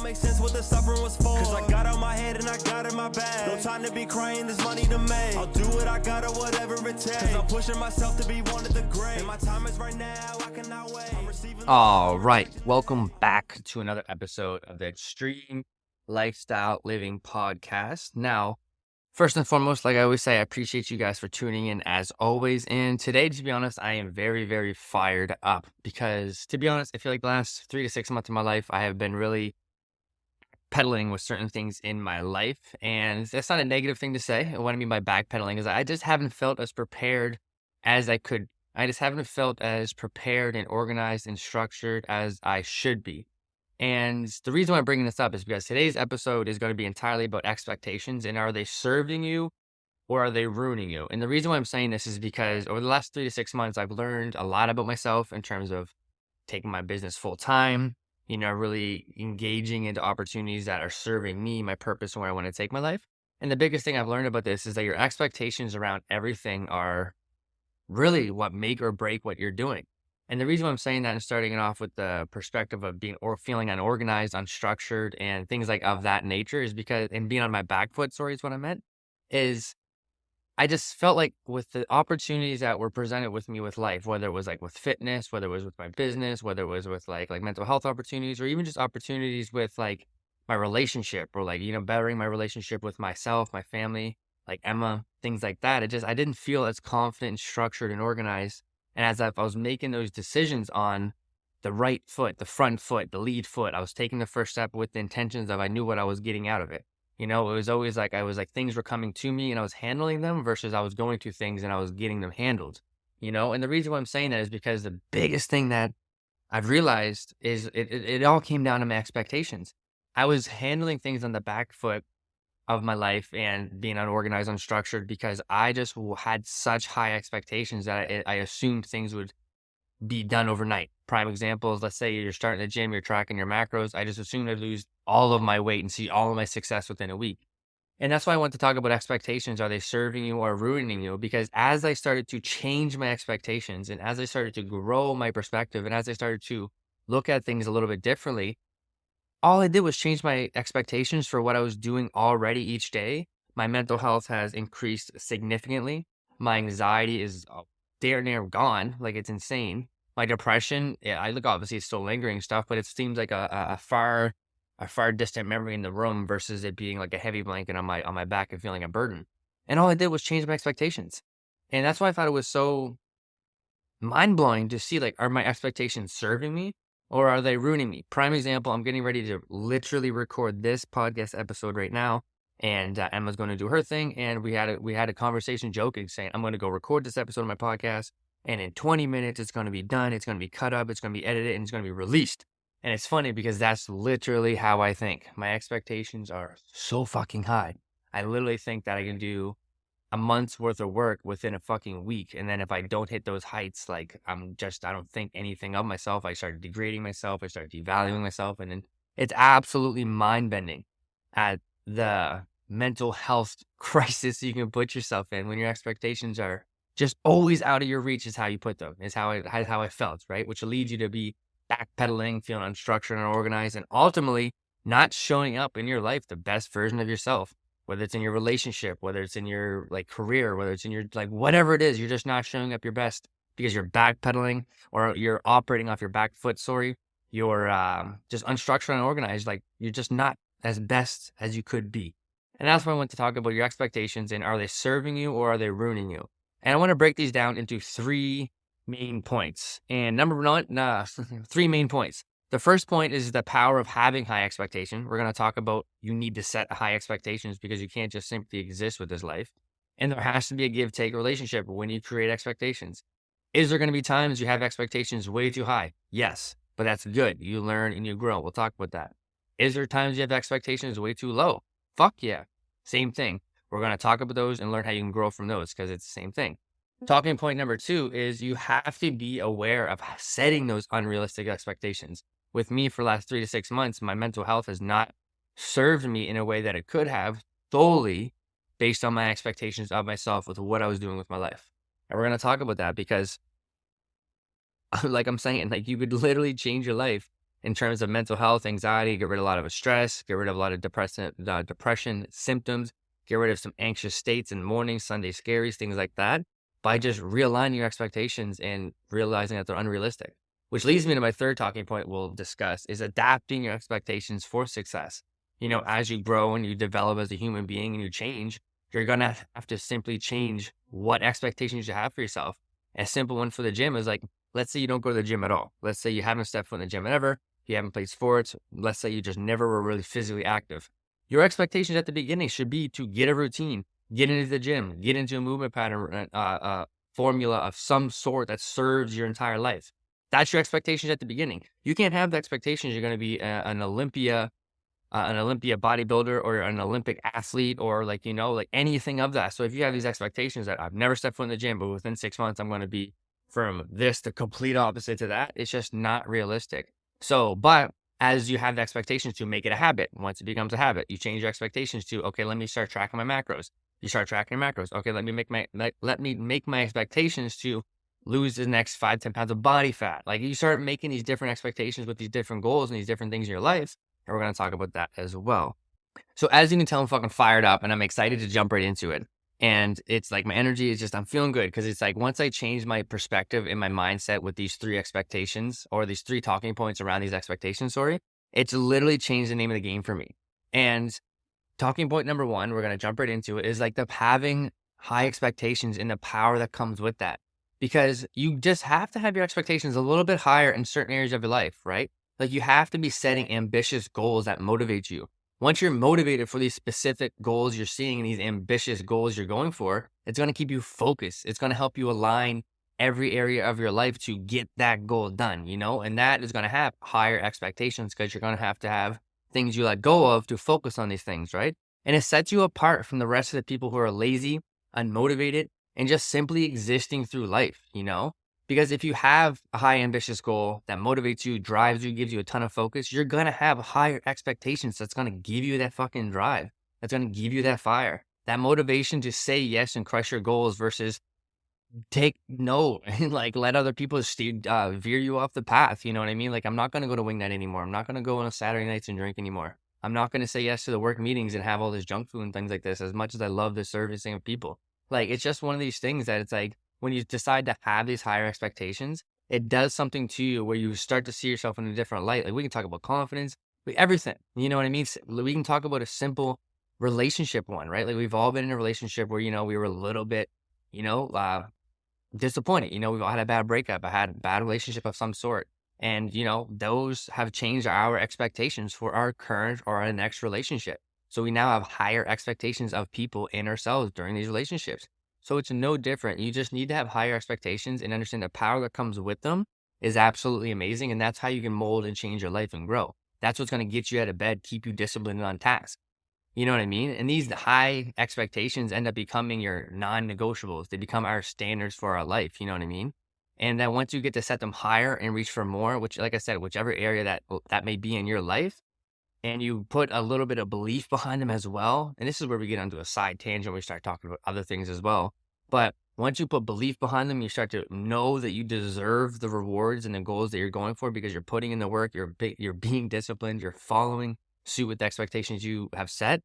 don't make sense what the suffering was for. Cause I got out my head and I got in my bag. No time to be crying, there's money to make. I'll do what I gotta, whatever it takes. Cause I'm pushing myself to be one of the great. And my time is right now, I cannot wait. I'm receiving. All right, welcome back to another episode of the Extreme Lifestyle Living Podcast. Now, first and foremost, like I always say, I appreciate you guys for tuning in as always. And today, to be honest, I am very, very fired up because, to be honest, I feel like the last 3 to 6 months of my life, I have been really pedaling with certain things in my life. And that's not a negative thing to say. What I mean by backpedaling is I just haven't felt as prepared as I could. I just haven't felt as prepared and organized and structured as I should be. And the reason why I'm bringing this up is because today's episode is going to be entirely about expectations and are they serving you or are they ruining you? And the reason why I'm saying this is because over the last 3 to 6 months, I've learned a lot about myself in terms of taking my business full time, really engaging into opportunities that are serving me, my purpose, and where I want to take my life. And the biggest thing I've learned about this is that your expectations around everything are really what make or break what you're doing. And the reason why I'm saying that and starting it off with the perspective of being or feeling unorganized, unstructured, and things like of that nature is because, and being on my back foot, sorry, is what I meant, is I just felt like with the opportunities that were presented with me with life, whether it was like with fitness, whether it was with my business, whether it was with like mental health opportunities, or even just opportunities with like my relationship or like, bettering my relationship with myself, my family, like Emma, things like that. I didn't feel as confident and structured and organized. And as I was making those decisions on the right foot, the front foot, the lead foot, I was taking the first step with the intentions of I knew what I was getting out of it. It was always like things were coming to me and I was handling them versus I was going to things and I was getting them handled. And the reason why I'm saying that is because the biggest thing that I've realized is it all came down to my expectations. I was handling things on the back foot of my life and being unorganized, unstructured because I just had such high expectations that I assumed things would be done overnight. Prime examples, let's say you're starting the gym, you're tracking your macros. I just assumed I'd lose all of my weight and see all of my success within a week. And that's why I want to talk about expectations. Are they serving you or ruining you? Because as I started to change my expectations and as I started to grow my perspective and as I started to look at things a little bit differently, all I did was change my expectations for what I was doing already each day. My mental health has increased significantly. My anxiety is damn near gone. Like it's insane. My depression, I look, obviously it's still lingering stuff, but it seems like a far distant memory in the room versus it being like a heavy blanket on my back and feeling a burden. And all I did was change my expectations. And that's why I thought it was so mind blowing to see, like, are my expectations serving me or are they ruining me? Prime example, I'm getting ready to literally record this podcast episode right now. And Emma's going to do her thing. And we had a conversation joking saying, I'm going to go record this episode of my podcast. And in 20 minutes, it's going to be done. It's going to be cut up. It's going to be edited and it's going to be released. And it's funny because that's literally how I think. My expectations are so fucking high. I literally think that I can do a month's worth of work within a fucking week. And then if I don't hit those heights, like I don't think anything of myself. I started degrading myself. I started devaluing myself. And then it's absolutely mind bending at the mental health crisis you can put yourself in when your expectations are just always out of your reach is how you put them, is how I felt, right? Which will lead you to be backpedaling, feeling unstructured and unorganized, and ultimately not showing up in your life the best version of yourself, whether it's in your relationship, whether it's in your like career, whether it's in your like whatever it is, you're just not showing up your best because you're backpedaling or you're operating off your back foot, you're just unstructured and unorganized, like you're just not as best as you could be. And that's why I want to talk about your expectations and are they serving you or are they ruining you? And I want to break these down into 3 main points. And number one, 3 main points. The first point is the power of having high expectation. We're going to talk about you need to set high expectations because you can't just simply exist with this life. And there has to be a give-take relationship when you create expectations. Is there going to be times you have expectations way too high? Yes, but that's good. You learn and you grow. We'll talk about that. Is there times you have expectations way too low? Fuck yeah. Same thing. We're going to talk about those and learn how you can grow from those because it's the same thing. Talking point number 2 is you have to be aware of setting those unrealistic expectations. With me for the last 3 to 6 months, my mental health has not served me in a way that it could have solely based on my expectations of myself with what I was doing with my life. And we're going to talk about that because like I'm saying, like you could literally change your life in terms of mental health, anxiety, get rid of a lot of stress, get rid of a lot of depression symptoms, get rid of some anxious states in the morning, Sunday scaries, things like that, by just realigning your expectations and realizing that they're unrealistic. Which leads me to my third talking point we'll discuss is adapting your expectations for success. As you grow and you develop as a human being and you change, you're going to have to simply change what expectations you have for yourself. A simple one for the gym is like, let's say you don't go to the gym at all. Let's say you haven't stepped foot in the gym ever. You haven't played sports. Let's say you just never were really physically active. Your expectations at the beginning should be to get a routine, get into the gym, get into a movement pattern, formula of some sort that serves your entire life. That's your expectations at the beginning. You can't have the expectations you're going to be an Olympia bodybuilder or an Olympic athlete or like anything of that. So if you have these expectations that I've never stepped foot in the gym, but within 6 months, I'm going to be from this to complete opposite to that, it's just not realistic. So, but as you have the expectations to make it a habit, once it becomes a habit, you change your expectations to, okay, let me start tracking my macros. You start tracking your macros. Okay, let me make my expectations to lose the next 5-10 pounds of body fat. Like you start making these different expectations with these different goals and these different things in your life. And we're going to talk about that as well. So as you can tell, I'm fucking fired up and I'm excited to jump right into it. And it's like my energy is just, I'm feeling good because it's like once I change my perspective in my mindset with these 3 expectations or these 3 talking points around these expectations, it's literally changed the name of the game for me. And talking point number 1, we're going to jump right into it, is like having high expectations and the power that comes with that. Because you just have to have your expectations a little bit higher in certain areas of your life, right? Like you have to be setting ambitious goals that motivate you. Once you're motivated for these specific goals you're seeing and these ambitious goals you're going for, it's going to keep you focused. It's going to help you align every area of your life to get that goal done, and that is going to have higher expectations because you're going to have things you let go of to focus on these things, right? And it sets you apart from the rest of the people who are lazy, unmotivated, and just simply existing through life, Because if you have a high ambitious goal that motivates you, drives you, gives you a ton of focus, you're going to have higher expectations. That's going to give you that fucking drive. That's going to give you that fire, that motivation to say yes and crush your goals versus take no and like let other people veer you off the path. You know what I mean? Like I'm not going to go to wing night anymore. I'm not going to go on Saturday nights and drink anymore. I'm not going to say yes to the work meetings and have all this junk food and things like this as much as I love the servicing of people. Like it's just one of these things that it's like, when you decide to have these higher expectations, it does something to you where you start to see yourself in a different light. Like we can talk about confidence, everything, you know what I mean? We can talk about a simple relationship one, right? Like we've all been in a relationship where, we were a little bit, disappointed. We've all had a bad breakup. I had a bad relationship of some sort. And, those have changed our expectations for our current or our next relationship. So we now have higher expectations of people and ourselves during these relationships. So it's no different. You just need to have higher expectations and understand the power that comes with them is absolutely amazing. And that's how you can mold and change your life and grow. That's what's going to get you out of bed, keep you disciplined and on task. You know what I mean? And these high expectations end up becoming your non-negotiables. They become our standards for our life. You know what I mean? And then once you get to set them higher and reach for more, which, like I said, whichever area that may be in your life, and you put a little bit of belief behind them as well. And this is where we get onto a side tangent where we start talking about other things as well. But once you put belief behind them, you start to know that you deserve the rewards and the goals that you're going for because you're putting in the work, you're being disciplined, you're following suit with the expectations you have set.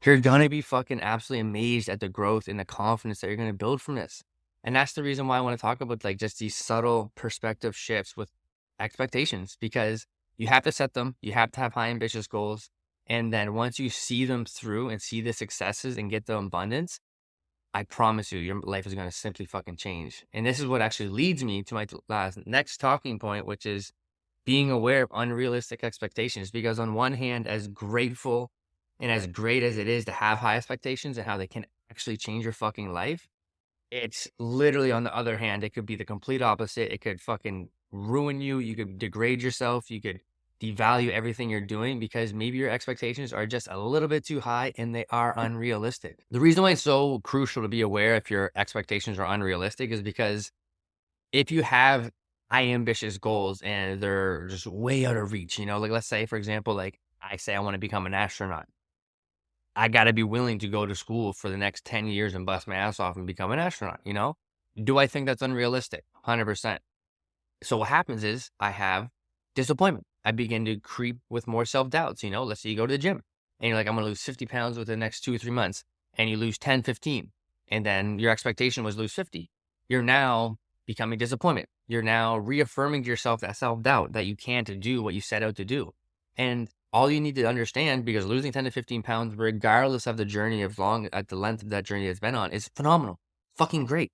You're going to be fucking absolutely amazed at the growth and the confidence that you're going to build from this. And that's the reason why I want to talk about like just these subtle perspective shifts with expectations, because you have to set them. You have to have high ambitious goals. And then once you see them through and see the successes and get the abundance, I promise you, your life is going to simply fucking change. And this is what actually leads me to my next talking point, which is being aware of unrealistic expectations. Because on one hand, as grateful and as great as it is to have high expectations and how they can actually change your fucking life, it's literally on the other hand, it could be the complete opposite. It could fucking ruin you. You could degrade yourself. You could devalue everything you're doing because maybe your expectations are just a little bit too high and they are unrealistic. The reason why it's so crucial to be aware if your expectations are unrealistic is because if you have high ambitious goals and they're just way out of reach, like let's say, for example, like I say I want to become an astronaut. I got to be willing to go to school for the next 10 years and bust my ass off and become an astronaut, Do I think that's unrealistic? 100%. So what happens is I have disappointment. I begin to creep with more self-doubts. Let's say you go to the gym and you're like, I'm going to lose 50 pounds within the next 2 or 3 months, and you lose 10, 15, and then your expectation was lose 50. You're now becoming disappointment. You're now reaffirming to yourself that self-doubt that you can't do what you set out to do. And all you need to understand, because losing 10 to 15 pounds, regardless of the journey, at the length of that journey it's been on, is phenomenal. Fucking great.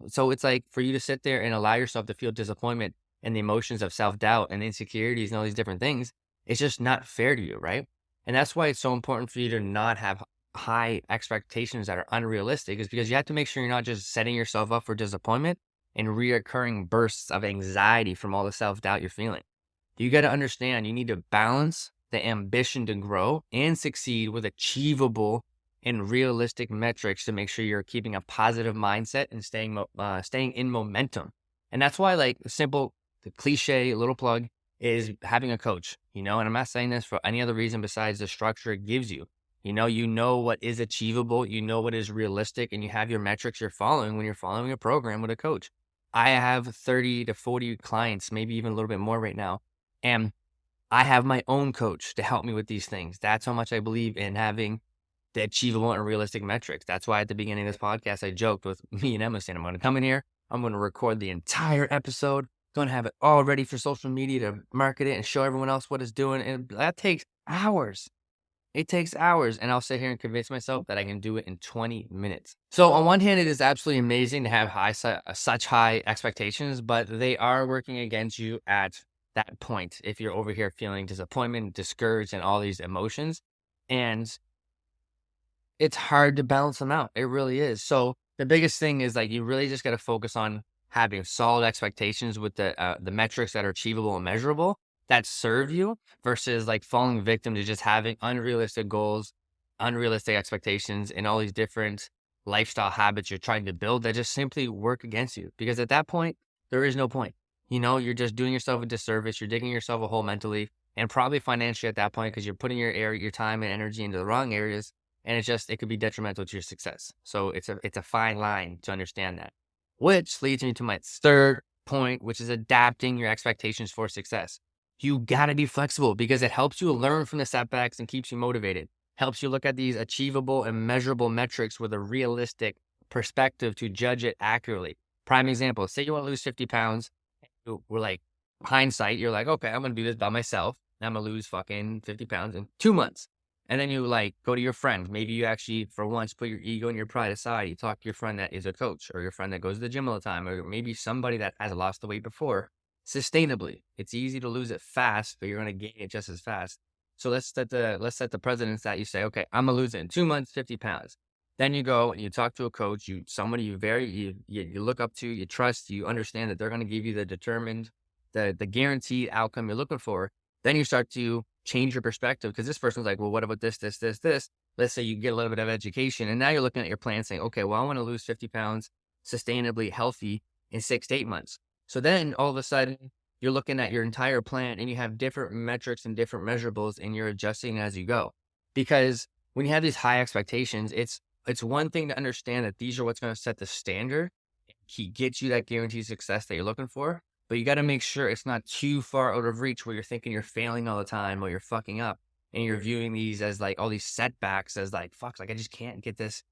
So it's like, for you to sit there and allow yourself to feel disappointment and the emotions of self-doubt and insecurities and all these different things, it's just not fair to you, right? And that's why it's so important for you to not have high expectations that are unrealistic, is because you have to make sure you're not just setting yourself up for disappointment and reoccurring bursts of anxiety from all the self-doubt you're feeling. You got to understand, you need to balance the ambition to grow and succeed with achievable and realistic metrics to make sure you're keeping a positive mindset and staying in momentum. And that's why, like, the cliche little plug is having a coach, and I'm not saying this for any other reason besides the structure it gives you. You know what is achievable, what is realistic, and you have your metrics you're following when you're following a program with a coach. I have 30 to 40 clients, maybe even a little bit more right now. And I have my own coach to help me with these things. That's how much I believe in having the achievable and realistic metrics. That's why at the beginning of this podcast, I joked with me and Emma saying, I'm going to come in here, I'm going to record the entire episode, going to have it all ready for social media to market it and show everyone else what it's doing. And that takes hours. It takes hours, and I'll sit here and convince myself that I can do it in 20 minutes. So on one hand, it is absolutely amazing to have such high expectations, but they are working against you at that point if you're over here feeling disappointment, discouraged, and all these emotions. And it's hard to balance them out. It really is. So the biggest thing is, like, you really just got to focus on having solid expectations with the metrics that are achievable and measurable that serve you, versus like falling victim to just having unrealistic goals, unrealistic expectations, and all these different lifestyle habits you're trying to build that just simply work against you. Because at that point, there is no point. You're just doing yourself a disservice. You're digging yourself a hole mentally and probably financially at that point, because you're putting your time and energy into the wrong areas, and it could be detrimental to your success. So it's a fine line to understand that. Which leads me to my third point, which is adapting your expectations for success. You got to be flexible, because it helps you learn from the setbacks and keeps you motivated. Helps you look at these achievable and measurable metrics with a realistic perspective to judge it accurately. Prime example, say you want to lose 50 pounds. We're like, hindsight, you're like, okay, I'm going to do this by myself. I'm going to lose fucking 50 pounds in 2 months. And then you like go to your friend. Maybe you actually, for once, put your ego and your pride aside. You talk to your friend that is a coach, or your friend that goes to the gym all the time, or maybe somebody that has lost the weight before. Sustainably. It's easy to lose it fast, but you're going to gain it just as fast. So let's set the precedence that you say, okay, I'm going to lose it in 2 months, 50 pounds. Then you go and you talk to a coach, somebody you look up to, you trust, you understand that they're going to give you the guaranteed outcome you're looking for. Then you start to change your perspective, because this person's like, well, what about this? Let's say you get a little bit of education, and now you're looking at your plan saying, okay, well, I want to lose 50 pounds sustainably healthy in 6 to 8 months. So then all of a sudden you're looking at your entire plan, and you have different metrics and different measurables, and you're adjusting as you go. Because when you have these high expectations, it's one thing to understand that these are what's going to set the standard, get you that guaranteed success that you're looking for. But you got to make sure it's not too far out of reach where you're thinking you're failing all the time, or you're fucking up, and you're viewing these as like all these setbacks as like, fuck, like I just can't get this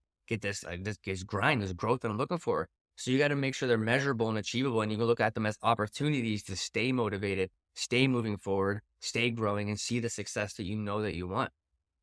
grind, this growth that I'm looking for. So you got to make sure they're measurable and achievable, and you can look at them as opportunities to stay motivated, stay moving forward, stay growing, and see the success that you know that you want.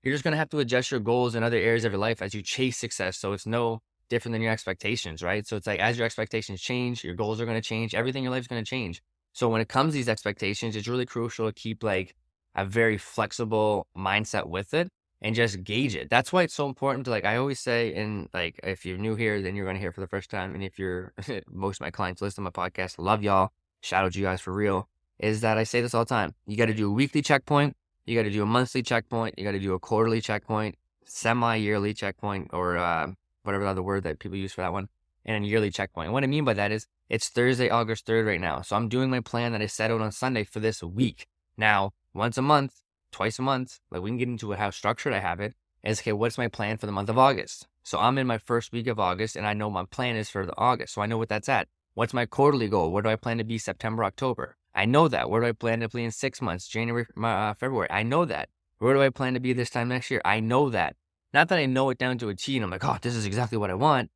You're just going to have to adjust your goals in other areas of your life as you chase success. So it's no different than your expectations, right? So it's like, as your expectations change, your goals are going to change, everything in your life is going to change. So when it comes to these expectations, it's really crucial to keep like a very flexible mindset with it and just gauge it. That's why it's so important to, like, I always say, and like, if you're new here, then you're going to hear it for the first time. And if you're, most of my clients listen to my podcast, love y'all, shout out to you guys for real, is that I say this all the time. You got to do a weekly checkpoint. You got to do a monthly checkpoint. You got to do a quarterly checkpoint, semi-yearly checkpoint, or whatever other word that people use for that one, and a yearly checkpoint. And what I mean by that is, it's Thursday, August 3rd right now. So I'm doing my plan that I set out on Sunday for this week. Now, once a month, twice a month, like we can get into how structured I have it, is, okay, what's my plan for the month of August? So I'm in my first week of August, and I know my plan is for the August. So I know what that's at. What's my quarterly goal? Where do I plan to be September, October? I know that. Where do I plan to be in 6 months? January, February. I know that. Where do I plan to be this time next year? I know that. Not that I know it down to a T and I'm like, oh, this is exactly what I want.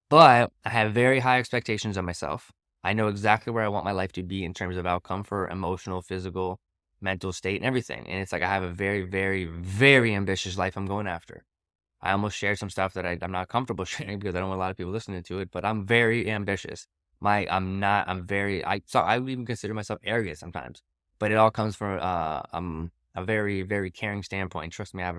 But I have very high expectations of myself. I know exactly where I want my life to be in terms of outcome for emotional, physical, mental state, and everything. And it's like I have a very, very, very ambitious life I'm going after. I almost shared some stuff that I'm not comfortable sharing because I don't want a lot of people listening to it, but I'm very ambitious. I would even consider myself arrogant sometimes, but it all comes from a very, very caring standpoint. Trust me, I have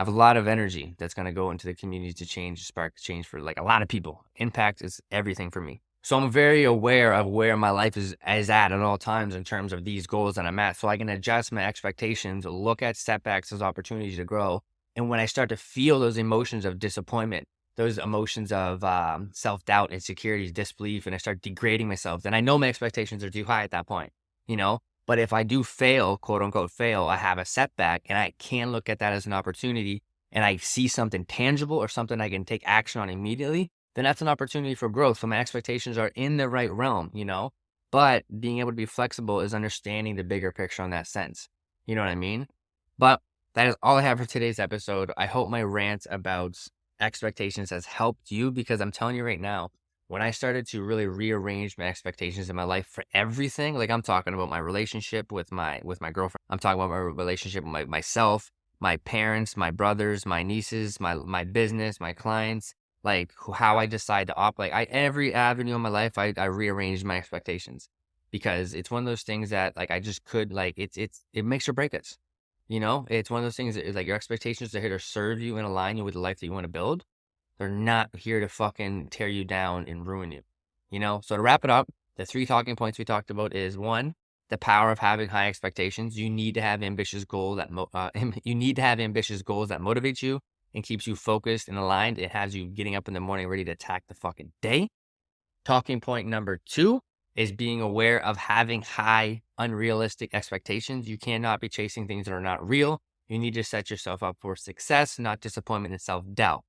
a lot of energy that's going to go into the community to spark change for like a lot of people. Impact is everything for me. So I'm very aware of where my life is at all times in terms of these goals that I'm at. So I can adjust my expectations, look at setbacks as opportunities to grow. And when I start to feel those emotions of disappointment, those emotions of self-doubt, insecurities, disbelief, and I start degrading myself, then I know my expectations are too high at that point, But if I do fail, quote unquote fail, I have a setback and I can look at that as an opportunity and I see something tangible or something I can take action on immediately, then that's an opportunity for growth. So my expectations are in the right realm, But being able to be flexible is understanding the bigger picture in that sense. You know what I mean? But that is all I have for today's episode. I hope my rant about expectations has helped you because I'm telling you right now, when I started to really rearrange my expectations in my life for everything, like I'm talking about my relationship with my girlfriend, I'm talking about my relationship with myself, my parents, my brothers, my nieces, my business, my clients, like how I decide to operate. Every avenue in my life, I rearranged my expectations because it's one of those things that like I just could like it makes or break us. It's one of those things that like your expectations are here to serve you and align you with the life that you want to build. They're not here to fucking tear you down and ruin you, So to wrap it up, the 3 talking points we talked about is 1, the power of having high expectations. You need to have ambitious goals that motivate you and keeps you focused and aligned. It has you getting up in the morning ready to attack the fucking day. Talking point number 2 is being aware of having high, unrealistic expectations. You cannot be chasing things that are not real. You need to set yourself up for success, not disappointment and self-doubt.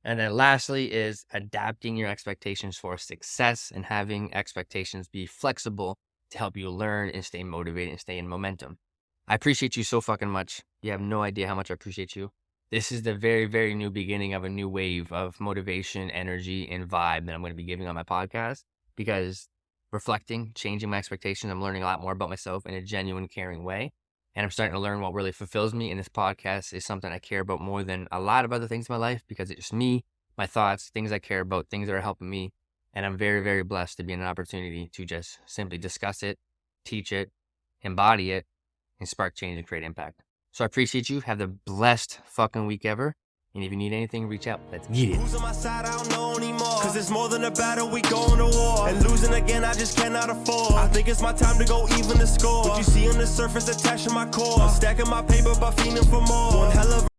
And then lastly is adapting your expectations for success and having expectations be flexible to help you learn and stay motivated and stay in momentum. I appreciate you so fucking much. You have no idea how much I appreciate you. This is the very, very new beginning of a new wave of motivation, energy, and vibe that I'm going to be giving on my podcast because reflecting, changing my expectations, I'm learning a lot more about myself in a genuine, caring way. And I'm starting to learn what really fulfills me. And this podcast is something I care about more than a lot of other things in my life because it's just me, my thoughts, things I care about, things that are helping me. And I'm very, very blessed to be in an opportunity to just simply discuss it, teach it, embody it, and spark change and create impact. So I appreciate you. Have the blessed fucking week ever. And if you need anything, reach out. Let's get it. Who's on my side, I don't know anymore. Cause it's more than a battle, we going to war. And losing again, I just cannot afford. I think it's my time to go even the score. What you see on the surface attached to my core. I'm stacking my paper by feeling for more. One hell of